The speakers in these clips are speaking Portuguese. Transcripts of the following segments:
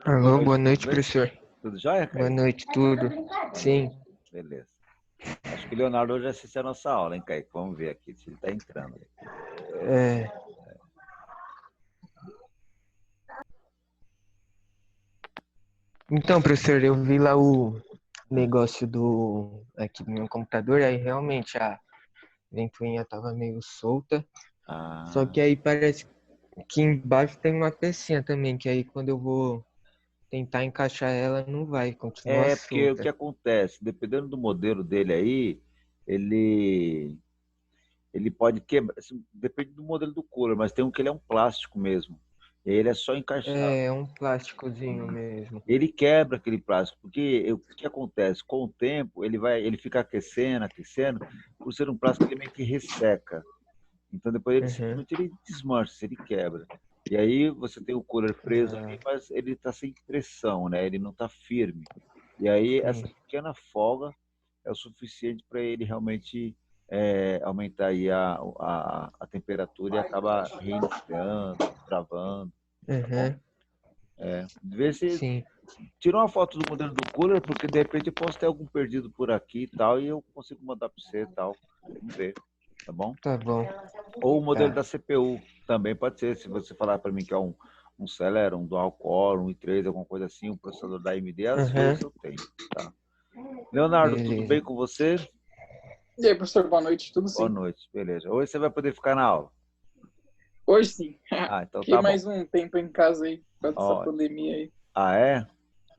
Boa Alô, boa noite, tudo noite, bem? professor. Tudo jóia, Boa Kaique? noite, tudo. Sim, Beleza. Acho que o Leonardo hoje assistiu a nossa aula, hein, Kaique? Vamos ver aqui se ele está entrando. é, então, professor, eu vi lá o negócio aqui do meu computador, aí realmente a ventoinha tava meio solta, só Ah, que aí parece que embaixo tem uma pecinha também, que aí quando eu vou tentar encaixar ela, não vai, continua porque o que solta. acontece? Dependendo do modelo dele aí, ele, ele pode quebrar. Assim, depende do modelo do cooler, mas tem um que ele é um plástico mesmo. E aí ele é só encaixar. É um plásticozinho mesmo. Ele quebra aquele plástico, porque o que acontece? Com o tempo, ele fica aquecendo, aquecendo, por ser um plástico, ele meio que resseca. Então depois ele Uhum. simplesmente ele desmancha, ele quebra. E aí você tem o cooler preso Ah, ali, mas ele está sem pressão, né? Ele não está firme. E aí essa sim. pequena folga é o suficiente para ele realmente aumentar aí a temperatura e acaba reiniciando, travando, tá bom? Uhum. Vê se Sim, tira uma foto do modelo do cooler, porque de repente eu posso ter algum perdido por aqui e tal, e eu consigo mandar para você e tal. Vamos ver, tá bom? tá bom. Ou o modelo Tá. da CPU, também pode ser. Se você falar para mim que é um Celeron, um Dual Core, um i3, alguma coisa assim, um processador da AMD, às Uhum. vezes eu tenho. Tá? Leonardo, tudo Beleza. bem com você? E aí, professor, boa noite, tudo Boa sim? noite, beleza. Hoje você vai poder ficar na aula. Hoje sim. Ah, então Fiquei tá bom. mais um tempo em casa aí, por causa dessa Ó, pandemia aí. ah, é?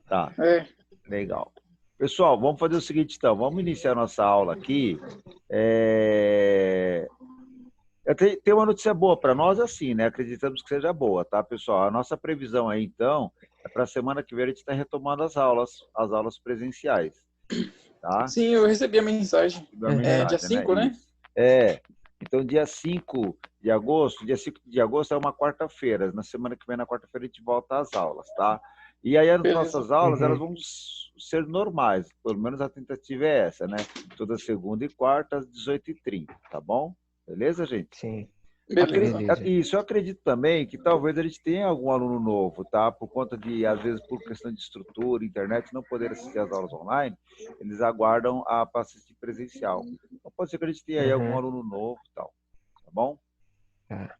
Tá, É, legal. Pessoal, vamos fazer o seguinte então, vamos iniciar a nossa aula aqui. É... Tem uma notícia boa para nós, assim, né? Acreditamos que seja boa, tá, pessoal? A nossa previsão aí, então, é para a semana que vem a gente está retomando as aulas presenciais, tá? sim, eu recebi a mensagem. Recebi uma É, dia Uhum. mensagem, né? 5, né? Isso. É. Então, dia 5 de agosto é uma quarta-feira. Na semana que vem, na quarta-feira, a gente volta às aulas, tá? E aí, as Beleza. nossas aulas, elas Uhum. vão ser normais. Pelo menos a tentativa é essa, né? Toda segunda e quarta, às 18h30, tá bom? Beleza, gente? Sim, Beleza. beleza. Isso, eu acredito também que talvez a gente tenha algum aluno novo, tá? Por conta de, às vezes, por questão de estrutura, internet, não poder assistir às aulas online, eles aguardam para assistir presencial. Então pode ser que a gente tenha aí algum Uhum. aluno novo e tal, tá bom? Tá.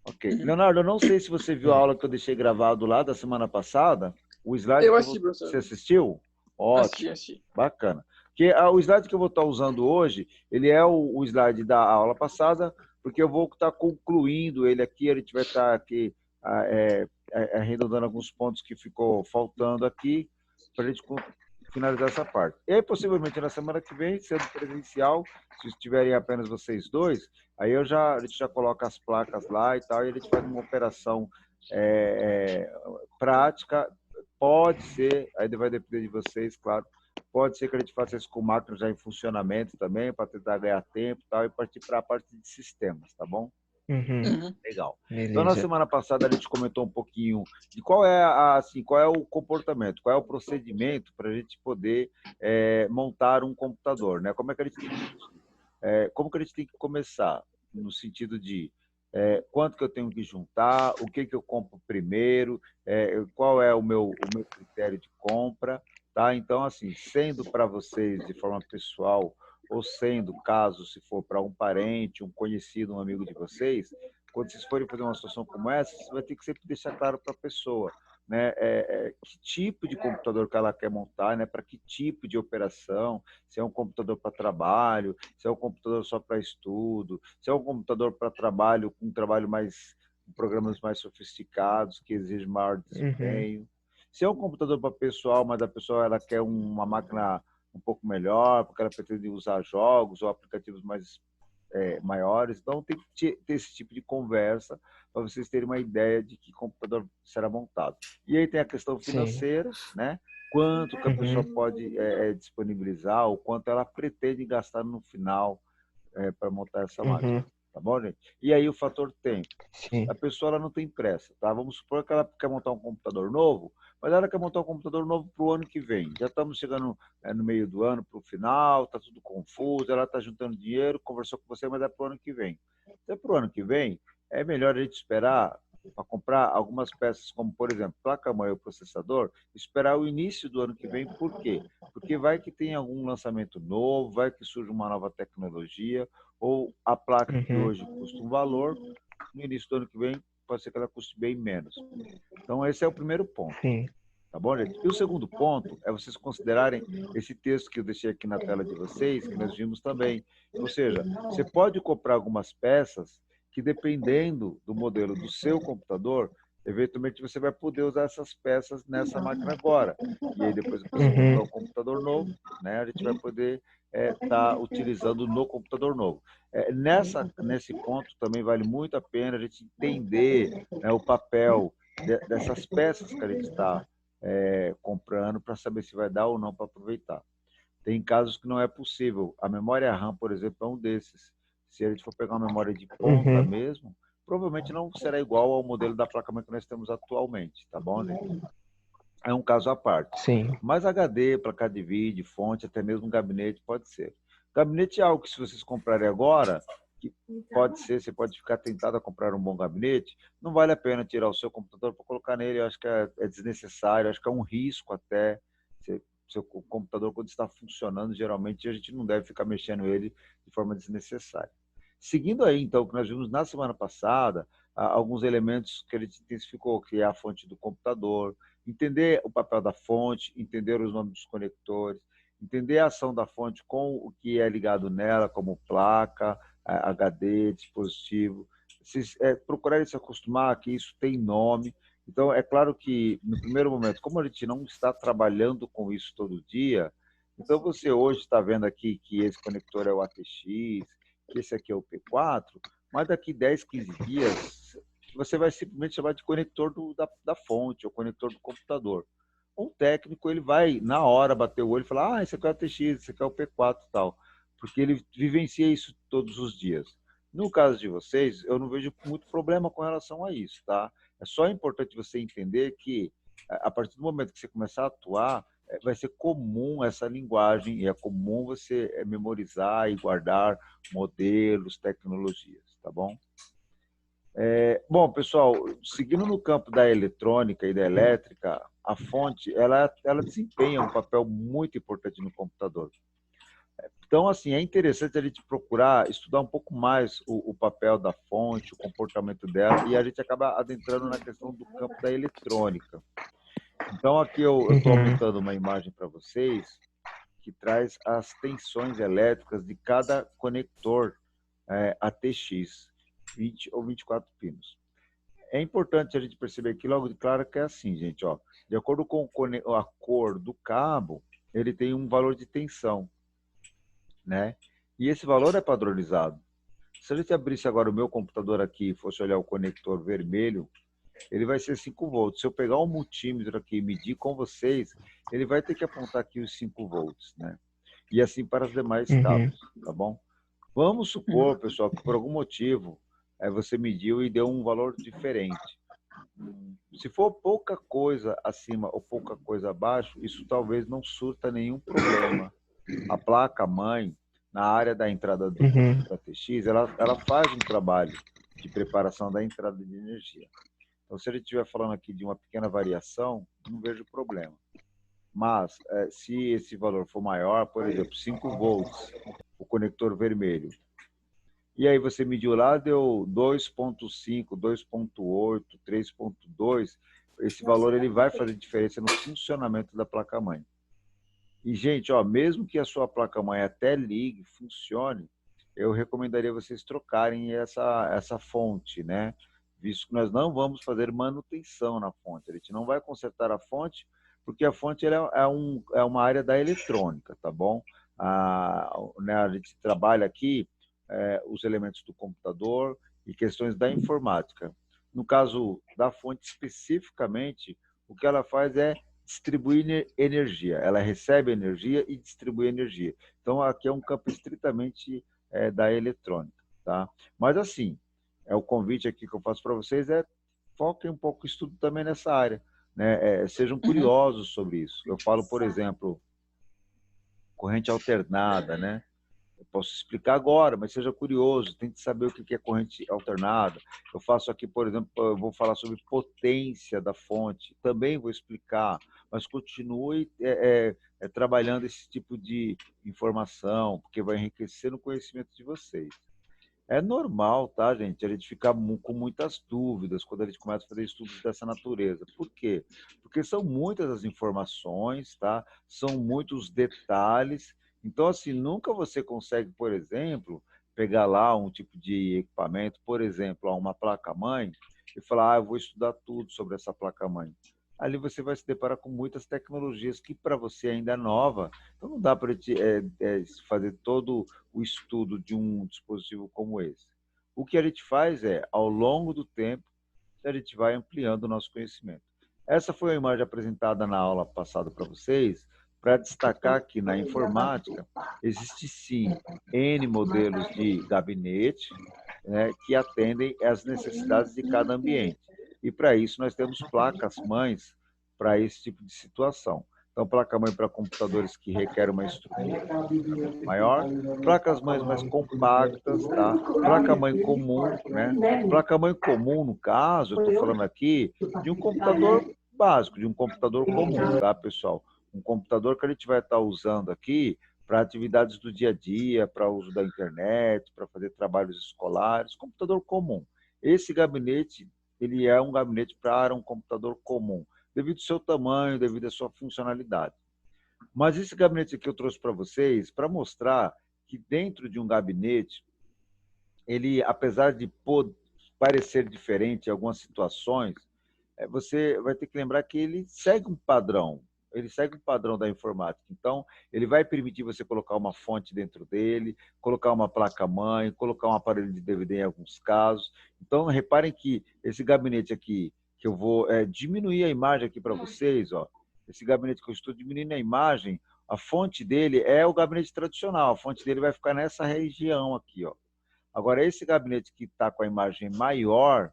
Ok. Uhum. Leonardo, eu não sei se você viu a aula que eu deixei gravado lá da semana passada, o slide Eu que assisti, você professor. assistiu? Assisti, Ótimo, assisti. bacana. Porque o slide que eu vou estar usando hoje, ele é o slide da aula passada, porque eu vou estar concluindo ele aqui, a gente vai estar aqui arredondando alguns pontos que ficou faltando aqui, para a gente finalizar essa parte. E aí, possivelmente, na semana que vem, sendo presencial, se estiverem apenas vocês dois, aí a gente já coloca as placas lá e tal, e a gente faz uma operação prática. Pode ser, aí vai depender de vocês, claro. Pode ser que a gente faça isso com máquinas já em funcionamento também, para tentar ganhar tempo e tal, e partir para a parte de sistemas, tá bom? Uhum. Uhum. Legal. Então, na Beleza. semana passada, a gente comentou um pouquinho de qual é o comportamento, qual é o procedimento para a gente poder montar um computador, né? Como é que a gente tem que como que a gente tem que começar? No sentido de quanto que eu tenho que juntar, o que que eu compro primeiro, qual é o meu critério de compra, tá? Então, assim, sendo para vocês de forma pessoal, ou sendo, caso se for para um parente, um conhecido, um amigo de vocês, quando vocês forem fazer uma situação como essa, você vai ter que sempre deixar claro para a pessoa, né, que tipo de computador que ela quer montar, né, para que tipo de operação, se é um computador para trabalho, se é um computador só para estudo, se é um computador para trabalho, com um trabalho mais, com programas mais sofisticados, que exigem maior Uhum. desempenho. Se é um computador para pessoal, mas a pessoa ela quer uma máquina um pouco melhor, porque ela pretende usar jogos ou aplicativos mais maiores. Então, tem que ter esse tipo de conversa para vocês terem uma ideia de que computador será montado. E aí tem a questão Sim. financeira, né? Quanto que a pessoa Uhum. pode disponibilizar, o quanto ela pretende gastar no final para montar essa máquina. Uhum. Tá bom, gente? E aí o fator tempo. Sim. A pessoa ela não tem pressa, tá? Vamos supor que ela quer montar um computador novo, mas ela quer montar um computador novo para o ano que vem. Já estamos chegando no meio do ano, para o final, está tudo confuso, ela está juntando dinheiro, conversou com você, mas é para o ano que vem. Então, para o ano que vem, é melhor a gente esperar para comprar algumas peças, como, por exemplo, placa-mãe ou processador, esperar o início do ano que vem. Por quê? Porque vai que tem algum lançamento novo, vai que surge uma nova tecnologia, ou a placa que hoje custa um valor, no início do ano que vem, pode ser que ela custe bem menos. Então, esse é o primeiro ponto. Sim. Tá bom, gente? E o segundo ponto é vocês considerarem esse texto que eu deixei aqui na tela de vocês, que nós vimos também. Ou seja, você pode comprar algumas peças que, dependendo do modelo do seu computador, eventualmente você vai poder usar essas peças nessa máquina agora. E aí, depois que você comprar um computador novo, né, a gente vai poder estar utilizando no computador novo. Nesse ponto também vale muito a pena a gente entender, né, o papel dessas peças que a gente está comprando, para saber se vai dar ou não para aproveitar. Tem casos que não é possível. A memória RAM, por exemplo, é um desses. Se a gente for pegar uma memória de ponta mesmo, provavelmente não será igual ao modelo da placa-mãe que nós temos atualmente, tá bom, gente? É um caso à parte. Sim. Mas HD, placa de vídeo, fonte, até mesmo gabinete, pode ser. Gabinete é algo que, se vocês comprarem agora, que pode ser, você pode ficar tentado a comprar um bom gabinete, não vale a pena tirar o seu computador para colocar nele, eu acho que é desnecessário, acho que é um risco até. Seu computador, quando está funcionando, geralmente a gente não deve ficar mexendo ele de forma desnecessária. Seguindo aí, então, o que nós vimos na semana passada, alguns elementos que a gente intensificou, que é a fonte do computador, entender o papel da fonte, entender os nomes dos conectores, entender a ação da fonte com o que é ligado nela, como placa, HD, dispositivo. Procurarem se acostumar que isso tem nome. Então, é claro que, no primeiro momento, como a gente não está trabalhando com isso todo dia, então você hoje está vendo aqui que esse conector é o ATX, que esse aqui é o P4, mas daqui 10, 15 dias, você vai simplesmente chamar de conector da fonte, ou conector do computador. Um técnico, ele vai, na hora, bater o olho e falar, esse aqui é o ATX, esse aqui é o P4 e tal, porque ele vivencia isso todos os dias. No caso de vocês, eu não vejo muito problema com relação a isso, tá? É só importante você entender que, a partir do momento que você começar a atuar, vai ser comum essa linguagem e é comum você memorizar e guardar modelos, tecnologias, tá bom? Bom, pessoal, seguindo no campo da eletrônica e da elétrica, a fonte, ela desempenha um papel muito importante no computador. Então, assim, é interessante a gente procurar estudar um pouco mais o papel da fonte, o comportamento dela, e a gente acaba adentrando na questão do campo da eletrônica. Então, aqui eu estou aumentando uma imagem para vocês que traz as tensões elétricas de cada conector ATX, 20 ou 24 pinos. É importante a gente perceber aqui logo de claro que é assim, gente, ó, de acordo com a cor do cabo, ele tem um valor de tensão, né? E esse valor é padronizado. Se a gente abrisse agora o meu computador aqui e fosse olhar o conector vermelho, ele vai ser 5 volts. Se eu pegar um multímetro aqui e medir com vocês, ele vai ter que apontar aqui os 5 volts, né? E assim para os demais cabos, tá bom? Vamos supor, pessoal, que por algum motivo você mediu e deu um valor diferente. Se for pouca coisa acima ou pouca coisa abaixo, isso talvez não surta nenhum problema. A placa-mãe, na área da entrada do ATX, ela faz um trabalho de preparação da entrada de energia. Então, se a gente estiver falando aqui de uma pequena variação, não vejo problema. Mas, se esse valor for maior, por exemplo, 5 volts, o conector vermelho, e aí você mediu lá, deu 2.5, 2.8, 3.2, esse valor ele vai fazer diferença no funcionamento da placa-mãe. E, gente, ó, mesmo que a sua placa-mãe até ligue, funcione, eu recomendaria vocês trocarem essa fonte, né? Visto que nós não vamos fazer manutenção na fonte. A gente não vai consertar a fonte, porque a fonte é uma área da eletrônica, tá bom? A gente trabalha aqui os elementos do computador e questões da informática. No caso da fonte especificamente, o que ela faz é distribuir energia. Ela recebe energia e distribui energia. Então, aqui é um campo estritamente da eletrônica, tá? Mas, assim, o convite aqui que eu faço para vocês foquem um pouco o estudo também nessa área, né? Sejam curiosos sobre isso. Eu falo, por exemplo, corrente alternada, né? Eu posso explicar agora, mas seja curioso, tente saber o que é corrente alternada. Eu faço aqui, por exemplo, eu vou falar sobre potência da fonte, também vou explicar, mas continue trabalhando esse tipo de informação, porque vai enriquecer o conhecimento de vocês. É normal, tá, gente? A gente ficar com muitas dúvidas quando a gente começa a fazer estudos dessa natureza. Por quê? Porque são muitas as informações, tá? São muitos detalhes. Então, assim, nunca você consegue, por exemplo, pegar lá um tipo de equipamento, por exemplo, uma placa-mãe, e falar, eu vou estudar tudo sobre essa placa-mãe. Ali você vai se deparar com muitas tecnologias que para você ainda é nova, então não dá para fazer todo o estudo de um dispositivo como esse. O que a gente faz ao longo do tempo, a gente vai ampliando o nosso conhecimento. Essa foi a imagem apresentada na aula passada para vocês, para destacar que na informática existe sim N modelos de gabinete, né, que atendem às necessidades de cada ambiente. E para isso nós temos placas-mães para esse tipo de situação. Então, placa-mãe para computadores que requerem uma estrutura maior, placas-mães mais compactas, tá? Placa-mãe comum, né? Placa-mãe comum, no caso, eu estou falando aqui de um computador básico, de um computador comum, tá, pessoal? Um computador que a gente vai estar usando aqui para atividades do dia a dia, para uso da internet, para fazer trabalhos escolares, computador comum. Esse gabinete, ele é um gabinete para um computador comum, devido ao seu tamanho, devido à sua funcionalidade. Mas esse gabinete aqui eu trouxe para vocês para mostrar que dentro de um gabinete, ele, apesar de parecer diferente em algumas situações, você vai ter que lembrar que ele segue um padrão. Ele segue um padrão da informática. Então, ele vai permitir você colocar uma fonte dentro dele, colocar uma placa-mãe, colocar um aparelho de DVD em alguns casos. Então, reparem que esse gabinete aqui, que eu vou diminuir a imagem aqui para vocês, ó, esse gabinete que eu estou diminuindo a imagem, a fonte dele é o gabinete tradicional. A fonte dele vai ficar nessa região aqui, ó. Agora, esse gabinete que está com a imagem maior,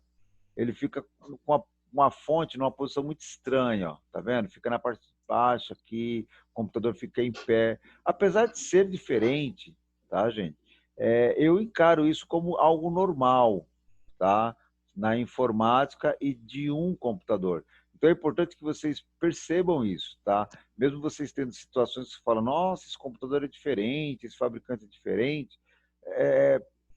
ele fica com uma fonte numa posição muito estranha, ó, tá vendo? Fica na parte de baixo aqui, o computador fica em pé. Apesar de ser diferente, tá, gente? Eu encaro isso como algo normal, tá? Na informática e de um computador. Então é importante que vocês percebam isso, tá? Mesmo vocês tendo situações que falam, nossa, esse computador é diferente, esse fabricante é diferente,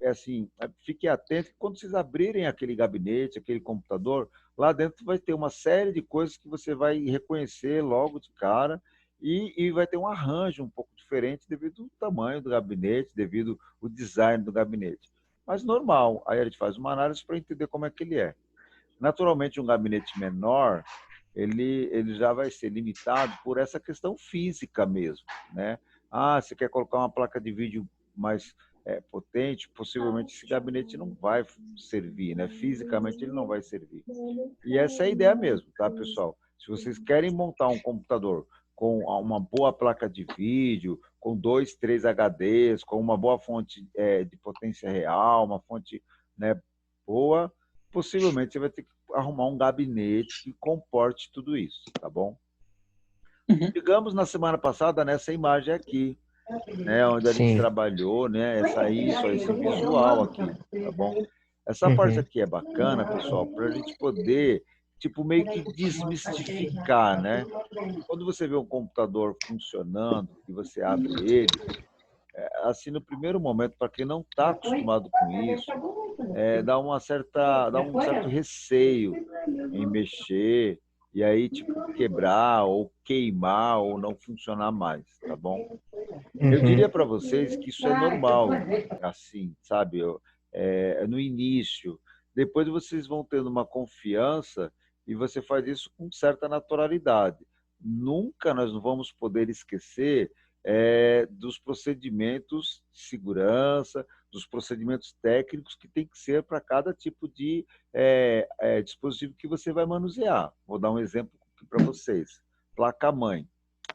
assim, fique atento que quando vocês abrirem aquele gabinete, aquele computador, lá dentro vai ter uma série de coisas que você vai reconhecer logo de cara e vai ter um arranjo um pouco diferente devido ao tamanho do gabinete, devido ao design do gabinete. Mas normal, aí a gente faz uma análise para entender como é que ele é. Naturalmente, um gabinete menor, ele já vai ser limitado por essa questão física mesmo, né? Ah, você quer colocar uma placa de vídeo mais potente, possivelmente esse gabinete não vai servir, né? Fisicamente ele não vai servir. E essa é a ideia mesmo, tá, pessoal? Se vocês querem montar um computador com uma boa placa de vídeo, com 2, 3 HDs, com uma boa fonte de potência real, uma fonte, né, boa, possivelmente você vai ter que arrumar um gabinete que comporte tudo isso, tá bom? Uhum. Digamos na semana passada nessa imagem aqui, né, onde a gente trabalhou, né, esse visual aqui, tá bom? Essa parte aqui é bacana, pessoal, para a gente poder, tipo, meio que desmistificar, né? Quando você vê um computador funcionando e você abre ele, assim, no primeiro momento, para quem não está acostumado com isso, dá um certo receio em mexer e aí, tipo, quebrar ou queimar ou não funcionar mais, tá bom? Eu diria para vocês que isso é normal, assim, sabe? No início. Depois vocês vão tendo uma confiança e você faz isso com certa naturalidade. Nunca nós não vamos poder esquecer dos procedimentos de segurança, dos procedimentos técnicos que tem que ser para cada tipo de dispositivo que você vai manusear. Vou dar um exemplo para vocês. Placa-mãe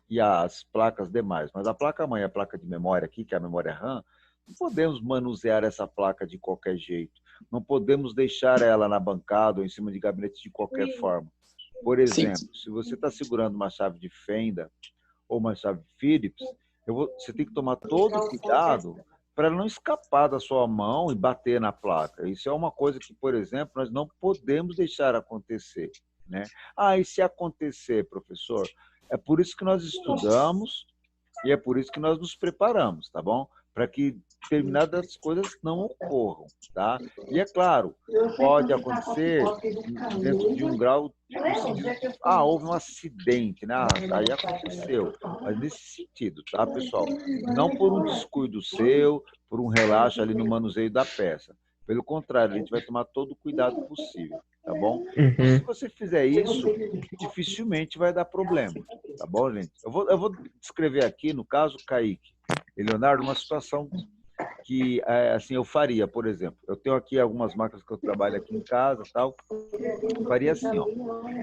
e as placas demais. Mas a placa-mãe e a placa de memória aqui, que é a memória RAM, não podemos manusear essa placa de qualquer jeito. Não podemos deixar ela na bancada ou em cima de gabinete de qualquer forma. Por exemplo, se você está segurando uma chave de fenda ou uma chave Phillips, você tem que tomar todo o cuidado para ela não escapar da sua mão e bater na placa. Isso é uma coisa que, por exemplo, nós não podemos deixar acontecer, né? Ah, e se acontecer, professor? É por isso que nós estudamos e é por isso que nós nos preparamos, tá bom? Para que determinadas coisas não ocorram, tá? E é claro, pode acontecer dentro de um grau, houve um acidente, né? Aí aconteceu. Mas nesse sentido, tá, pessoal? Não por um descuido seu, por um relaxo ali no manuseio da peça. Pelo contrário, a gente vai tomar todo o cuidado possível, tá bom? Então, se você fizer isso, dificilmente vai dar problema, tá bom, gente? Eu vou descrever aqui, no caso, Kaique e Leonardo, uma situação que assim eu faria, por exemplo. Eu tenho aqui algumas máquinas que eu trabalho aqui em casa, tal. Eu faria assim, ó.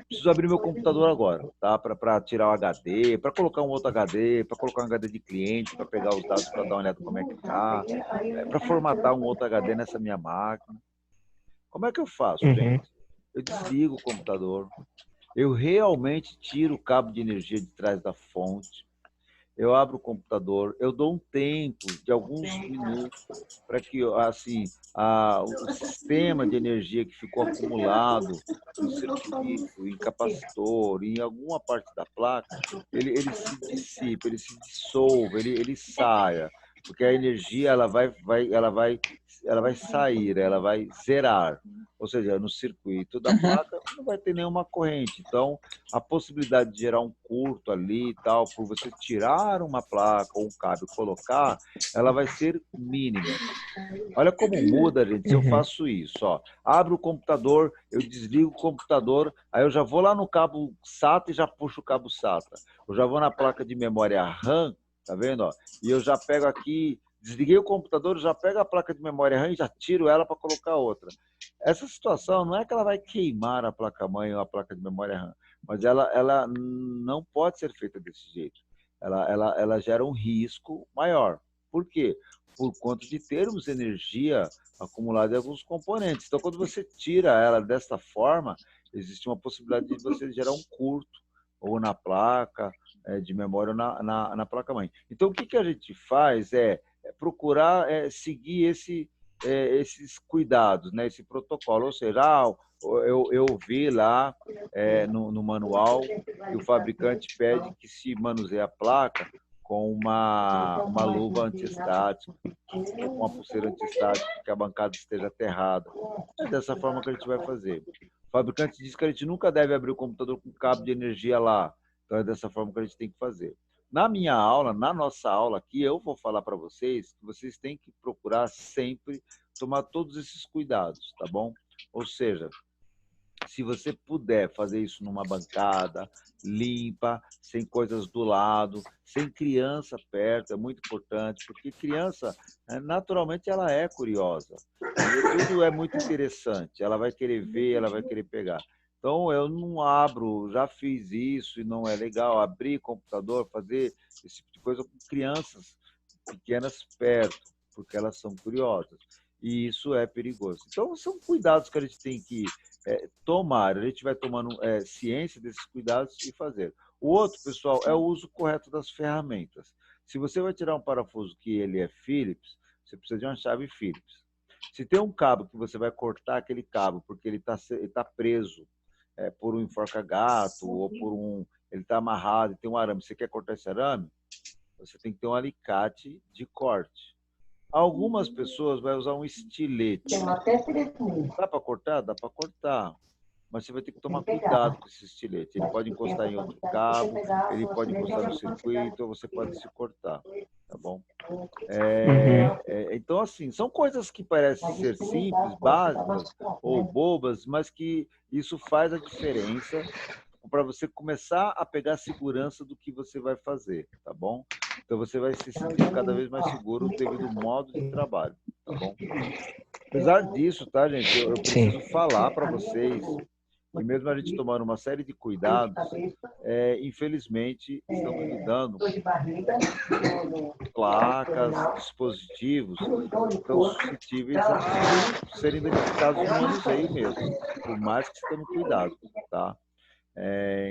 Preciso abrir meu computador agora, tá? Para tirar o HD, para colocar um outro HD, para colocar um HD de cliente, para pegar os dados para dar uma olhada como é que tá, para formatar um outro HD nessa minha máquina. Como é que eu faço, gente? Eu desligo o computador, eu realmente tiro o cabo de energia de trás da fonte, eu abro o computador, eu dou um tempo de alguns minutos para que assim, o sistema de energia que ficou acumulado no circuito, em capacitor, em alguma parte da placa, ele se dissipe, ele se dissolva, ele saia, porque a energia ela vai sair, ela vai zerar. Ou seja, no circuito da placa não vai ter nenhuma corrente. Então, a possibilidade de gerar um curto ali e tal, por você tirar uma placa ou um cabo e colocar, ela vai ser mínima. Olha como muda, gente, se eu faço isso. Ó. Abro o computador, eu desligo o computador, aí eu já vou lá no cabo SATA e já puxo o cabo SATA. Eu já vou na placa de memória RAM, tá vendo? Ó? E eu já pego aqui, desliguei o computador, já pego a placa de memória RAM e já tiro ela para colocar outra. Essa situação não é que ela vai queimar a placa-mãe ou a placa de memória RAM, mas ela não pode ser feita desse jeito. Ela gera um risco maior. Por quê? Por conta de termos energia acumulada em alguns componentes. Então, quando você tira ela desta forma, existe uma possibilidade de você gerar um curto, ou na placa de memória, ou na placa-mãe. Então, o que a gente faz é procurar seguir esses cuidados, né? Esse protocolo. Ou seja, eu vi lá no manual que o fabricante pede que se manuseie a placa com uma luva antiestática, com uma pulseira antiestática, que a bancada esteja aterrada. É dessa forma que a gente vai fazer. O fabricante diz que a gente nunca deve abrir o computador com cabo de energia lá. Então é dessa forma que a gente tem que fazer. Na minha aula, na nossa aula aqui, eu vou falar para vocês que vocês têm que procurar sempre tomar todos esses cuidados, tá bom? Ou seja, se você puder fazer isso numa bancada limpa, sem coisas do lado, sem criança perto, é muito importante, porque criança, naturalmente, ela é curiosa. Tudo é muito interessante, ela vai querer ver, ela vai querer pegar. Então, eu não abro, já fiz isso e não é legal, abrir computador, fazer esse tipo de coisa com crianças pequenas perto, porque elas são curiosas. E isso é perigoso. Então, são cuidados que a gente tem que tomar. A gente vai tomando ciência desses cuidados e fazer. O outro, pessoal, é o uso correto das ferramentas. Se você vai tirar um parafuso que ele é Phillips, você precisa de uma chave Phillips. Se tem um cabo que você vai cortar aquele cabo porque ele tá preso por um enforca-gato ou ele está amarrado e tem um arame, você quer cortar esse arame? Você tem que ter um alicate de corte. Algumas pessoas vão usar um estilete. Dá para cortar? Dá para cortar. Mas você vai ter que tomar cuidado com esse estilete. Ele pode encostar em outro cabo, ele pode encostar no circuito, ou você pode se cortar. Tá bom? Então, assim, são coisas que parecem ser simples, básicas ou bobas, mas que isso faz a diferença para você começar a pegar a segurança do que você vai fazer, tá bom? Então você vai se sentir cada vez mais seguro devido ao modo de trabalho, tá bom? Apesar disso, tá, gente, eu preciso falar para vocês que mesmo a gente tomando uma série de cuidados, infelizmente estamos lidando com placas, dispositivos que estão suscetíveis a serem identificados no manuseio mesmo, por mais que se tome cuidado, tá?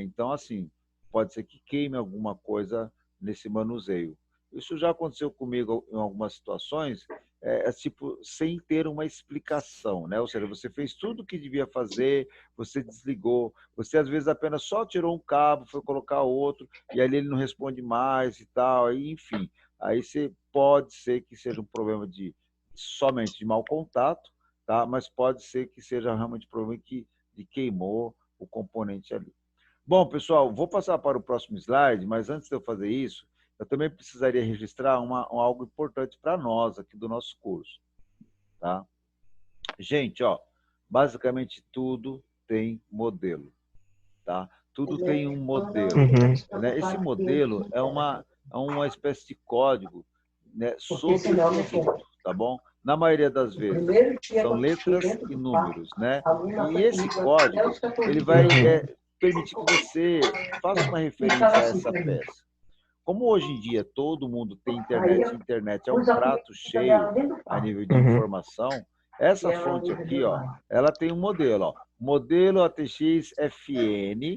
Então, assim, pode ser que queime alguma coisa nesse manuseio. Isso já aconteceu comigo em algumas situações, tipo, sem ter uma explicação, né? Ou seja, você fez tudo o que devia fazer, você desligou, você às vezes apenas só tirou um cabo, foi colocar outro, e ali ele não responde mais e tal, aí, enfim. Aí você pode ser que seja um problema somente de mau contato, tá? Mas pode ser que seja realmente problema de queimou o componente ali. Bom, pessoal, vou passar para o próximo slide, mas antes de eu fazer isso, eu também precisaria registrar algo importante para nós aqui do nosso curso. Tá? Gente, ó, basicamente tudo tem modelo. Tá? Tudo tem um modelo. Né? Esse modelo é uma espécie de código, né, sobre o produto, tá bom? Na maioria das vezes, são letras e números, né? E esse código, ele vai permitir que você faça uma referência a essa peça. Como hoje em dia todo mundo tem internet, a internet é um prato cheio a nível de informação, essa fonte aqui, ó, ela tem um modelo, ó, modelo ATX FN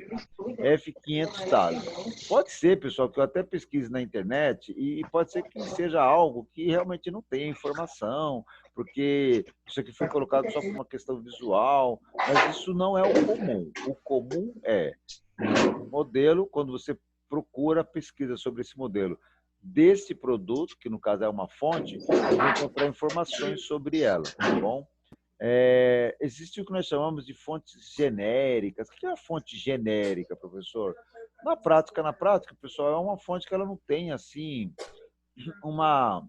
F500 Tales. Pode ser, pessoal, que eu até pesquise na internet e pode ser que seja algo que realmente não tenha informação, porque isso aqui foi colocado só por uma questão visual, mas isso não é o comum. O comum é um modelo, quando você procura pesquisa sobre esse modelo desse produto, que no caso é uma fonte, você vai encontrar informações sobre ela, tá bom? Existe o que nós chamamos de fontes genéricas. O que é a fonte genérica, professor? Na prática, pessoal, é uma fonte que ela não tem assim uma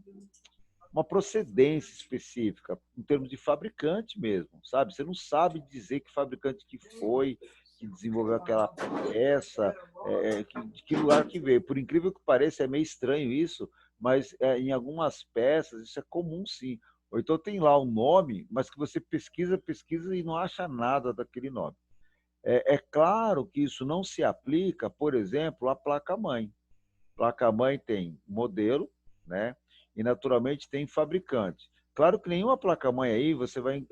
procedência específica, em termos de fabricante mesmo, sabe? Você não sabe dizer que fabricante que foi, que desenvolveu aquela peça, de que lugar que veio. Por incrível que pareça, é meio estranho isso, mas em algumas peças isso é comum sim. Ou então tem lá o nome, mas que você pesquisa e não acha nada daquele nome. É claro que isso não se aplica, por exemplo, à placa-mãe. Placa-mãe tem modelo, né? E naturalmente tem fabricante. Claro que nenhuma placa-mãe aí você vai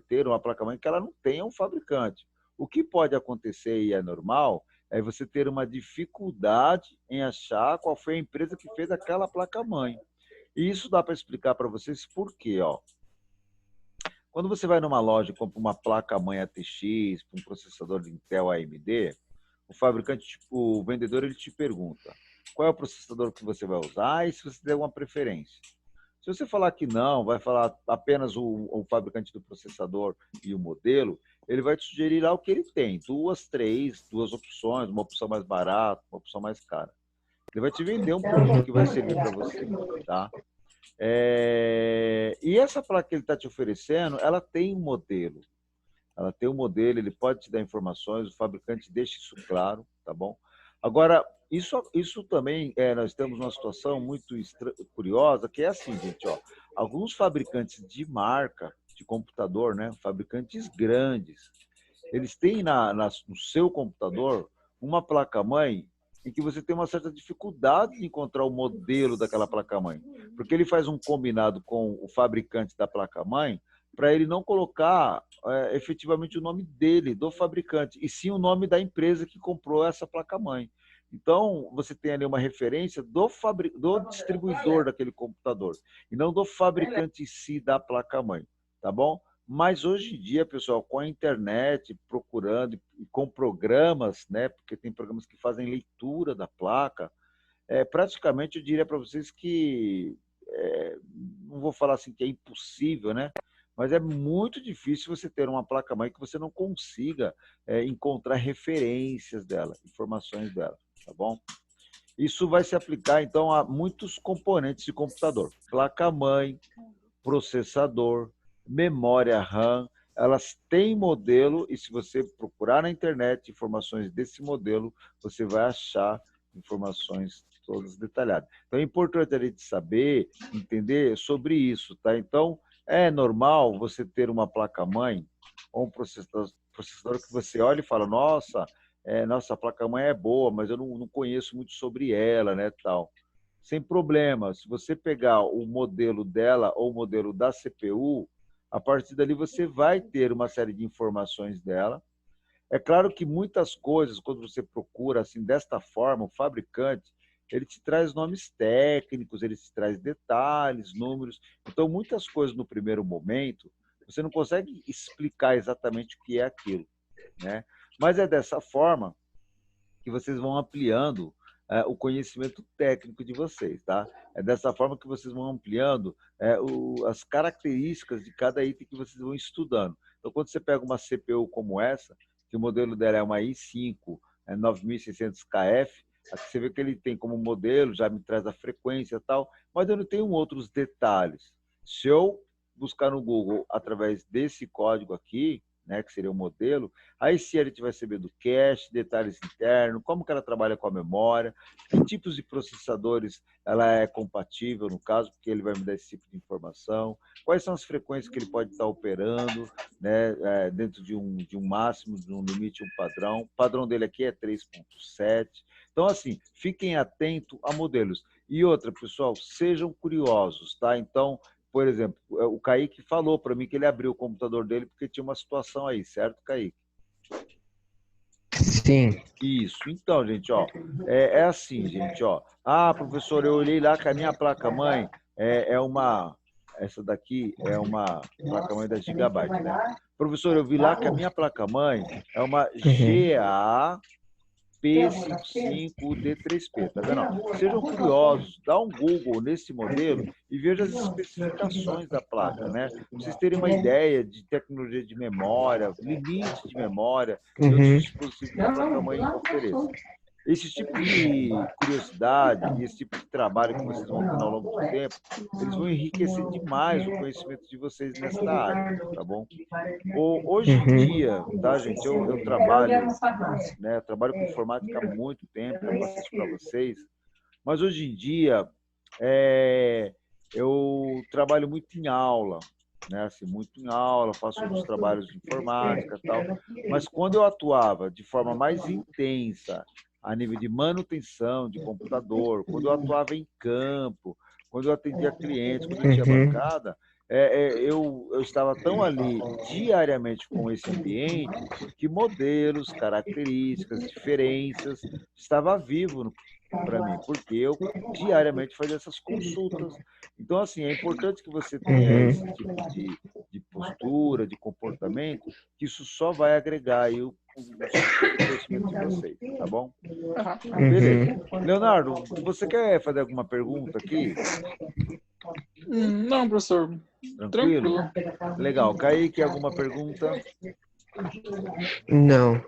ter uma placa-mãe que ela não tenha um fabricante. O que pode acontecer e é normal é você ter uma dificuldade em achar qual foi a empresa que fez aquela placa-mãe. E isso dá para explicar para vocês por quê, ó. Quando você vai numa loja e compra uma placa-mãe ATX, um processador de Intel AMD, o fabricante, o vendedor, ele te pergunta qual é o processador que você vai usar e se você tem alguma preferência. Se você falar que não, vai falar apenas o fabricante do processador e o modelo, ele vai te sugerir lá o que ele tem, duas opções, uma opção mais barata, uma opção mais cara. Ele vai te vender um produto que vai servir para você, tá? E essa placa que ele está te oferecendo, ela tem um modelo. Ela tem um modelo, ele pode te dar informações, o fabricante deixa isso claro, tá bom? Agora, isso também, nós estamos numa situação muito curiosa, que é assim, gente, ó, alguns fabricantes de marca, de computador, né, fabricantes grandes, eles têm no seu computador uma placa-mãe em que você tem uma certa dificuldade de encontrar o modelo daquela placa-mãe, porque ele faz um combinado com o fabricante da placa-mãe para ele não colocar efetivamente o nome dele, do fabricante, e sim o nome da empresa que comprou essa placa-mãe. Então, você tem ali uma referência do distribuidor daquele computador, e não do fabricante em si da placa-mãe, tá bom? Mas hoje em dia, pessoal, com a internet, procurando e com programas, né, porque tem programas que fazem leitura da placa, praticamente eu diria para vocês que, não vou falar assim que é impossível, né? Mas é muito difícil você ter uma placa-mãe que você não consiga encontrar referências dela, informações dela, tá bom? Isso vai se aplicar, então, a muitos componentes de computador. Placa-mãe, processador, memória RAM, elas têm modelo e se você procurar na internet informações desse modelo, você vai achar informações todas detalhadas. Então é importante a gente saber, entender sobre isso, tá? Então é normal você ter uma placa-mãe ou um processador que você olha e fala, nossa, nossa, a placa-mãe é boa, mas eu não conheço muito sobre ela, né, tal. Sem problema, se você pegar o modelo dela ou o modelo da CPU, a partir dali você vai ter uma série de informações dela. É claro que muitas coisas, quando você procura assim desta forma, o fabricante, ele te traz nomes técnicos, ele te traz detalhes, números. Então, muitas coisas no primeiro momento, você não consegue explicar exatamente o que é aquilo, né? Mas é dessa forma que vocês vão ampliando o conhecimento técnico de vocês, tá? É dessa forma que vocês vão ampliando as características de cada item que vocês vão estudando. Então, quando você pega uma CPU como essa, que o modelo dela é uma i5 9600KF, aqui você vê que ele tem como modelo, já me traz a frequência e tal, mas eu não tenho outros detalhes. Se eu buscar no Google através desse código aqui, né, que seria o modelo, aí sim a gente vai saber do cache, detalhes internos, como que ela trabalha com a memória, que tipos de processadores ela é compatível, no caso, porque ele vai me dar esse tipo de informação, quais são as frequências que ele pode estar operando, né, dentro de um máximo, de um limite, um padrão. O padrão dele aqui é 3.7. Então, assim, fiquem atentos a modelos. E outra, pessoal, sejam curiosos, tá? Então, por exemplo, o Kaique falou para mim que ele abriu o computador dele porque tinha uma situação aí, certo, Kaique? Sim. Isso. Então, gente, ó, é assim, gente, ó. Ah, professor, eu olhei lá que a minha placa-mãe é uma... Essa daqui é uma placa-mãe da Gigabyte, né? Professor, eu vi lá que a minha placa-mãe é uma GA P55D3P, tá vendo? Sejam curiosos, dá um Google nesse modelo e veja as especificações da placa, né? Para vocês terem uma ideia de tecnologia de memória, limite de memória e outros dispositivos que a placa-mãe ofereça. Esse tipo de curiosidade e esse tipo de trabalho que vocês vão tendo ao longo do tempo, eles vão enriquecer demais o conhecimento de vocês nesta área, tá bom? Hoje em dia, tá, gente, eu trabalho, né, trabalho com informática há muito tempo, como eu assisto para vocês, mas hoje em dia eu trabalho muito em aula, né, assim, muito em aula, faço outros trabalhos de informática e tal, mas quando eu atuava de forma mais intensa, a nível de manutenção de computador, quando eu atuava em campo, quando eu atendia clientes, quando eu tinha bancada, eu estava tão ali diariamente com esse ambiente que modelos, características, diferenças, estava vivo para mim, porque eu diariamente fazia essas consultas. Então, assim, é importante que você tenha esse tipo de postura, de comportamento, que isso só vai agregar aí o conhecimento de vocês, tá bom? Beleza. Leonardo, você quer fazer alguma pergunta aqui? Não, professor. Tranquilo? Legal. Kaique, alguma pergunta? Não.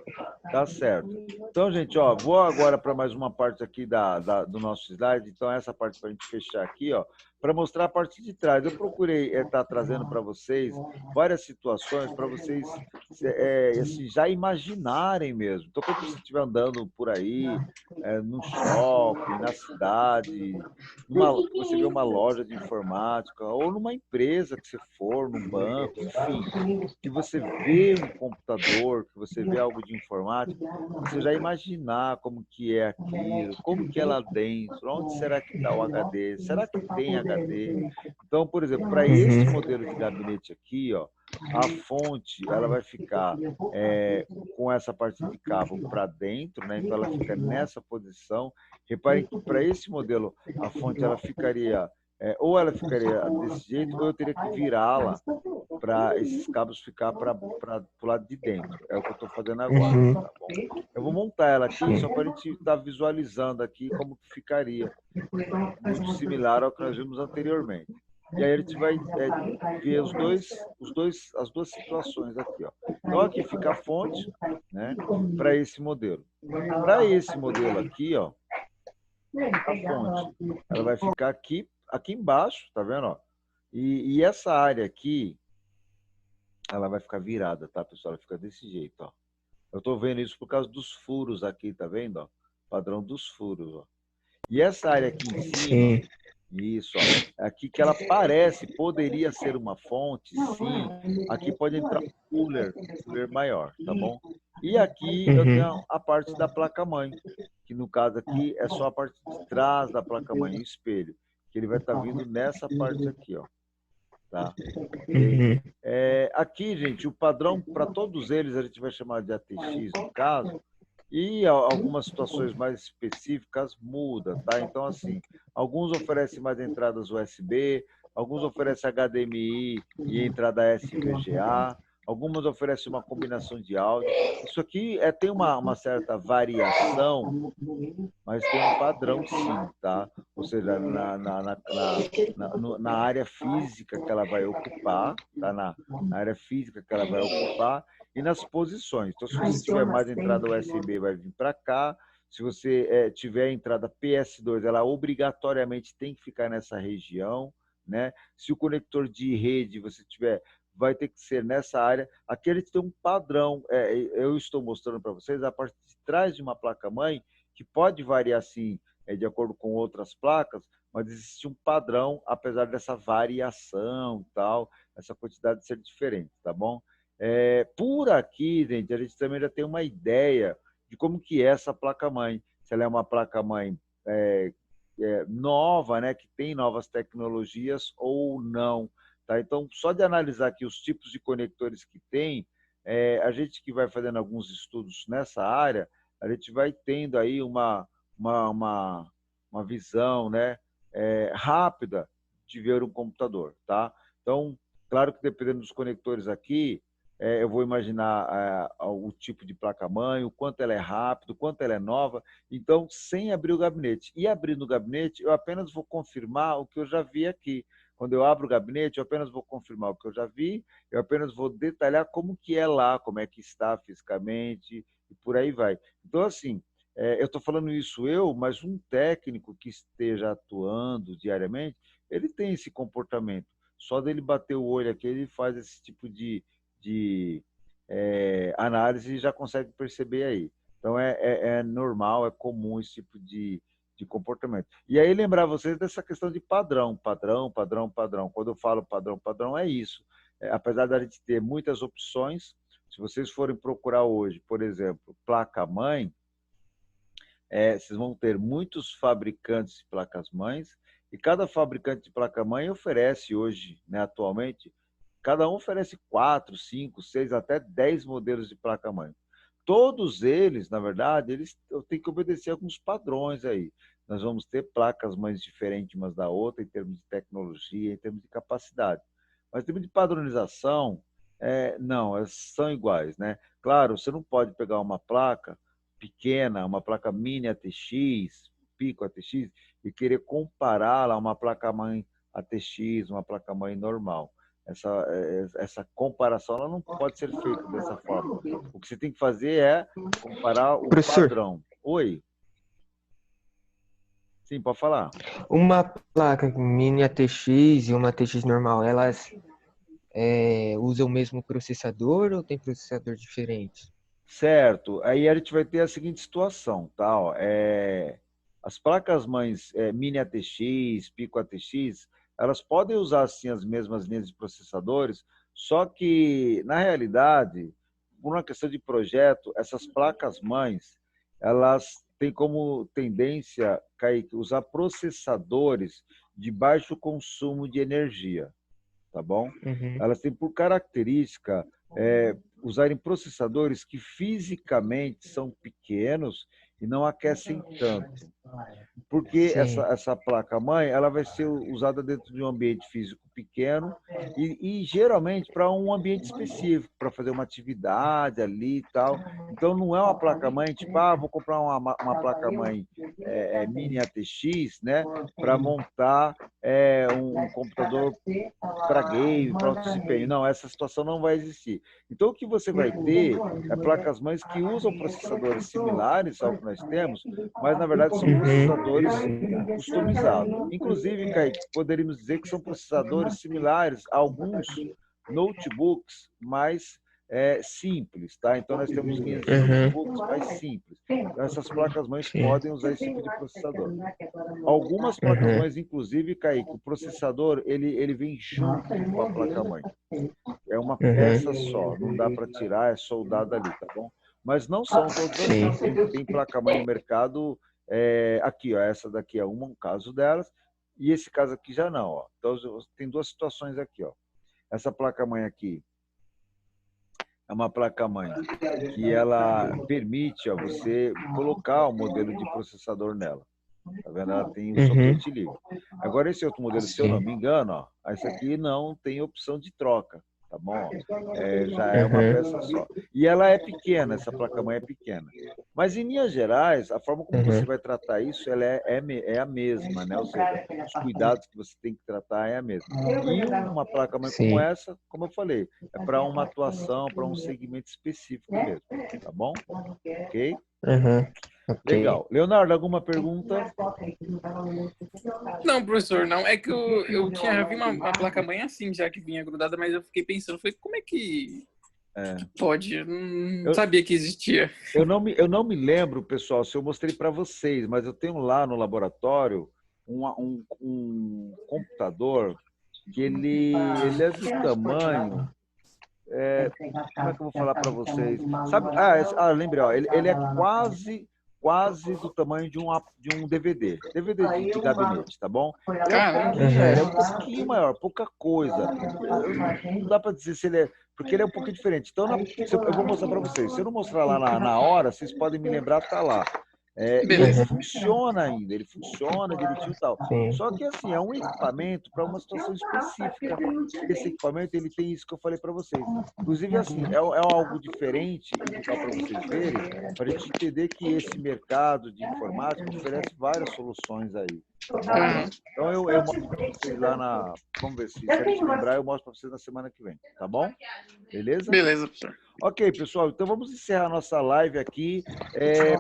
Tá certo. Então, gente, ó, vou agora para mais uma parte aqui do nosso slide. Então, essa parte para a gente fechar aqui, ó, para mostrar a parte de trás. Eu procurei estar trazendo para vocês várias situações para vocês assim, já imaginarem mesmo. Então, quando você estiver andando por aí, no shopping, na cidade, você vê uma loja de informática, ou numa empresa que você for, num banco, enfim, que você vê um computador, que você vê algo de informática, você já imaginar como que é aquilo, como que é lá dentro, onde será que está o HD, será que tem HD? Então, por exemplo, para esse modelo de gabinete aqui, ó, a fonte ela vai ficar com essa parte de cabo para dentro, né? Então ela fica nessa posição. Reparem que para esse modelo a fonte ela ficaria ou ela ficaria desse jeito, ou eu teria que virá-la para esses cabos ficar para o lado de dentro. É o que eu estou fazendo agora. Tá bom? Eu vou montar ela aqui só para a gente estar visualizando aqui como que ficaria. Muito similar ao que nós vimos anteriormente. E aí a gente vai ver as duas situações aqui. Ó. Então aqui fica a fonte, né, para esse modelo. Para esse modelo aqui, ó, a fonte ela vai ficar aqui embaixo, tá vendo? Ó? E essa área aqui, ela vai ficar virada, tá, pessoal? Ela fica desse jeito, ó. Eu tô vendo isso por causa dos furos aqui, tá vendo? Ó? Padrão dos furos, ó. E essa área aqui em cima, isso, ó, aqui que ela poderia ser uma fonte, sim. Aqui pode entrar um cooler maior, tá bom? E aqui eu tenho a parte da placa-mãe, que no caso aqui é só a parte de trás da placa-mãe, o espelho, que ele vai estar vindo nessa parte aqui, ó. Tá? Aqui, gente, o padrão para todos eles a gente vai chamar de ATX no caso, E algumas situações mais específicas muda, tá? Então, assim, alguns oferecem mais entradas USB, alguns oferecem HDMI e entrada SVGA, algumas oferecem uma combinação de áudio. Isso aqui tem uma certa variação, mas tem um padrão sim, tá? Ou seja, na área física que ela vai ocupar, tá? Na área física que ela vai ocupar e nas posições. Então, se você tiver mais entrada USB, vai vir para cá. Se você tiver entrada PS2, ela obrigatoriamente tem que ficar nessa região, né? Se o conector de rede você tiver, vai ter que ser nessa área. Aqui a gente tem um padrão. Eu estou mostrando para vocês a parte de trás de uma placa-mãe, que pode variar, sim, de acordo com outras placas, mas existe um padrão, apesar dessa variação e tal, essa quantidade ser diferente, tá bom? Por aqui, gente, a gente também já tem uma ideia de como que é essa placa-mãe. Se ela é uma placa-mãe nova, né, que tem novas tecnologias ou não. Tá? Então, só de analisar aqui os tipos de conectores que tem, a gente que vai fazendo alguns estudos nessa área, a gente vai tendo aí uma visão, né, rápida de ver um computador. Tá? Então, claro que dependendo dos conectores aqui, eu vou imaginar o tipo de placa-mãe, o quanto ela é rápida, o quanto ela é nova. Então, sem abrir o gabinete. E abrindo o gabinete, eu apenas vou confirmar o que eu já vi aqui. Quando eu abro o gabinete, eu apenas vou confirmar o que eu já vi, eu apenas vou detalhar como que é lá, como é que está fisicamente, e por aí vai. Então, assim, eu estou falando isso mas um técnico que esteja atuando diariamente, ele tem esse comportamento. Só dele bater o olho aqui, ele faz esse tipo de análise e já consegue perceber aí. Então, é normal, é comum esse tipo de comportamento. E aí lembrar vocês dessa questão de padrão, padrão, padrão, padrão. Quando eu falo padrão, padrão, é isso. Apesar da gente ter muitas opções, se vocês forem procurar hoje, por exemplo, placa-mãe, vocês vão ter muitos fabricantes de placas-mães, e cada fabricante de placa-mãe oferece hoje, né, atualmente, cada um oferece 4, 5, 6, até 10 modelos de placa-mãe. Todos eles, na verdade, eles têm que obedecer alguns padrões aí. Nós vamos ter placas-mães diferentes umas da outra, em termos de tecnologia, em termos de capacidade. Mas em termos de padronização, não, elas são iguais, né? Claro, você não pode pegar uma placa pequena, uma placa mini ATX, Pico ATX, e querer compará-la a uma placa-mãe ATX, uma placa-mãe normal. Essa comparação ela não pode ser feita dessa forma. O que você tem que fazer é comparar o padrão. Oi? Sim, pode falar. Uma placa mini ATX e uma ATX normal, elas usam o mesmo processador ou tem processador diferente? Certo. Aí a gente vai ter a seguinte situação, tá? As placas-mães mini ATX, Pico ATX, elas podem usar sim as mesmas linhas de processadores, só que, na realidade, por uma questão de projeto, essas placas-mães, elas têm como tendência, Kaique, usar processadores de baixo consumo de energia, tá bom? Uhum. Elas têm por característica usarem processadores que fisicamente são pequenos e não aquecem tanto. Porque essa placa-mãe ela vai ser usada dentro de um ambiente físico pequeno e geralmente para um ambiente específico, para fazer uma atividade ali e tal. Então, não é uma placa-mãe tipo, vou comprar uma placa-mãe mini ATX, né, para montar um computador para game, para alto desempenho. Não, essa situação não vai existir. Então, o que você vai ter é placas-mães que usam processadores similares ao que nós temos, mas, na verdade, são processadores customizados. Inclusive, Kaique, poderíamos dizer que são processadores similares a alguns notebooks mais simples, tá? Então, nós temos linhas de notebooks mais simples. Então, essas placas-mães podem usar esse tipo de processador. Algumas placas-mães, inclusive, Kaique, o processador ele vem junto com a placa-mãe. É uma peça só, não dá para tirar, é soldado ali, tá bom? Mas não são todas assim. Tem placa-mãe no mercado, aqui, ó, essa daqui é um caso delas, e esse caso aqui já não. Ó. Então, tem duas situações aqui. Ó. Essa placa-mãe aqui, É uma placa-mãe que ela permite a você colocar o modelo de processador nela. Tá vendo? Ela tem o soquete livre. Agora, esse outro modelo, se eu não me engano, ó, esse aqui não tem opção de troca. Tá bom? Já é uma peça só. E ela é pequena, essa placa-mãe é pequena. Mas, em linhas gerais, a forma como você vai tratar isso ela é a mesma, né? Ou seja, os cuidados que você tem que tratar é a mesma. E uma placa-mãe como essa, como eu falei, é para uma atuação, para um segmento específico mesmo. Tá bom? Ok? Okay. Legal. Leonardo, alguma pergunta? Não, professor, não. É que eu tinha vi uma placa-mãe assim, já que vinha grudada, mas eu fiquei pensando, como é que pode? Eu não sabia que existia. Eu não me lembro, pessoal, se eu mostrei para vocês, mas eu tenho lá no laboratório um computador que ele é do tamanho... como é que eu vou falar para vocês? Sabe? Lembrei, ó, ele é quase do tamanho de um DVD de gabinete, tá bom? Ele é um pouquinho maior, pouca coisa. Não dá para dizer se ele é... Porque ele é um pouquinho diferente. Então, eu vou mostrar para vocês. Se eu não mostrar lá na hora, vocês podem me lembrar, tá lá. E ele funciona ainda, ele funciona direitinho e tal. Só que, assim, é um equipamento para uma situação específica. Esse equipamento, ele tem isso que eu falei para vocês. Inclusive, assim, é algo diferente e legal para vocês verem, para a gente entender que esse mercado de informática oferece várias soluções aí. Então, eu mostro para vocês lá na... Vamos ver se a gente lembrar, eu mostro para vocês na semana que vem, tá bom? Beleza? Beleza, professor. Ok, pessoal, então vamos encerrar nossa live aqui.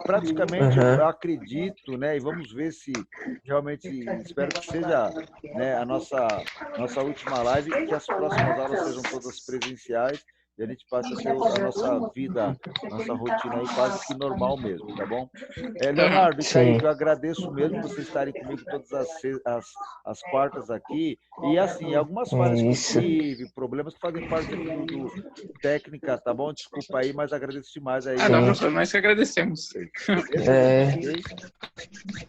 Praticamente, eu acredito, né? E vamos ver se realmente, espero que seja, né, a nossa última live e que as próximas aulas sejam todas presenciais e a gente passe a ter a nossa vida, nossa rotina aí quase que normal mesmo, tá bom? Leonardo e Kaique, eu agradeço mesmo vocês estarem comigo todas as quartas aqui. E assim, algumas falhas que eu tive, problemas que fazem parte do técnica, tá bom? Desculpa aí, mas agradeço demais aí. Não, professor, nós que agradecemos.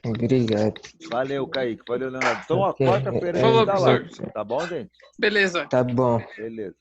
Obrigado. Valeu, Kaique. Valeu, Leonardo. Então, quarta-feira a Falou, gente tá lá. professor. Tá bom, gente? Beleza. Tá bom. Beleza.